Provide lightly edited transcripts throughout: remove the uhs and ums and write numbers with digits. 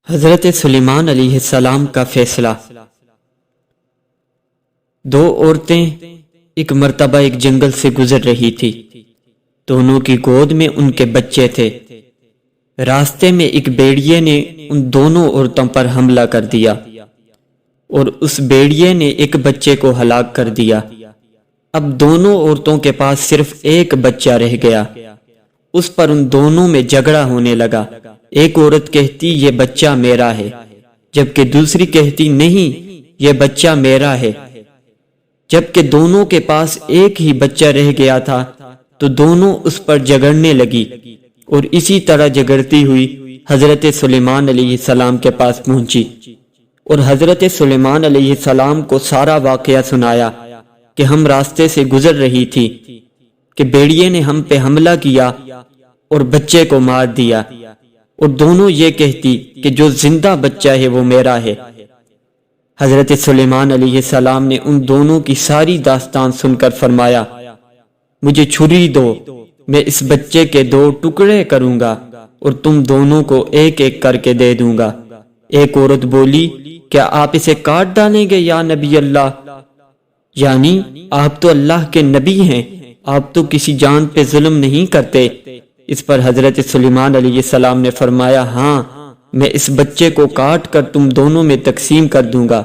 حضرت سلیمان علیہ السلام کا فیصلہ۔ دو عورتیں ایک مرتبہ ایک جنگل سے گزر رہی تھی۔ دونوں کی گود میں ان کے بچے تھے۔ راستے میں ایک بھیڑیے نے ان دونوں عورتوں پر حملہ کر دیا اور اس بھیڑیے نے ایک بچے کو ہلاک کر دیا۔ اب دونوں عورتوں کے پاس صرف ایک بچہ رہ گیا۔ اس پر ان دونوں میں جھگڑا ہونے لگا۔ ایک عورت کہتی یہ بچہ میرا ہے، جبکہ دوسری کہتی نہیں یہ بچہ میرا ہے۔ جبکہ دونوں کے پاس ایک ہی بچہ رہ گیا تھا تو دونوں اس پر جھگڑنے لگی، اور اسی طرح جھگڑتی ہوئی حضرت سلیمان علیہ السلام کے پاس پہنچی اور حضرت سلیمان علیہ السلام کو سارا واقعہ سنایا کہ ہم راستے سے گزر رہی تھی کہ بھیڑیے نے ہم پہ حملہ کیا اور بچے کو مار دیا، اور دونوں یہ کہتی کہ جو زندہ بچہ ہے وہ میرا ہے۔ حضرت سلیمان علیہ السلام نے ان دونوں کی ساری داستان سن کر فرمایا، مجھے چھری دو، میں اس بچے کے 2 ٹکڑے کروں گا اور تم دونوں کو ایک ایک کر کے دے دوں گا۔ ایک عورت بولی، کیا آپ اسے کاٹ ڈالیں گے یا نبی اللہ؟ یعنی آپ تو اللہ کے نبی ہیں، آپ تو کسی جان پہ ظلم نہیں کرتے۔ اس پر حضرت سلیمان علیہ السلام نے فرمایا، ہاں میں اس بچے کو کاٹ کر تم دونوں میں تقسیم کر دوں گا۔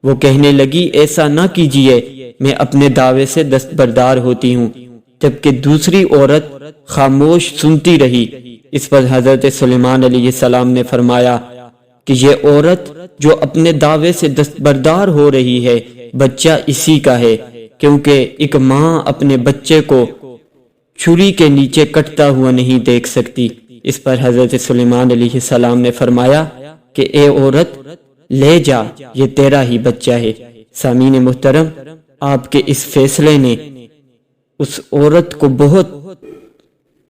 وہ کہنے لگی، ایسا نہ کیجیے، میں اپنے دعوے سے دستبردار ہوتی ہوں۔ جبکہ دوسری عورت خاموش سنتی رہی۔ اس پر حضرت سلیمان علیہ السلام نے فرمایا کہ یہ عورت جو اپنے دعوے سے دستبردار ہو رہی ہے، بچہ اسی کا ہے، کیونکہ ایک ماں اپنے بچے کو چھری کے نیچے کٹتا ہوا نہیں دیکھ سکتی۔ اس پر حضرت سلیمان علیہ السلام نے فرمایا کہ اے عورت، لے جا، یہ تیرا ہی بچہ ہے۔ سامعین محترم، آپ کے اس فیصلے نے اس عورت کو بہت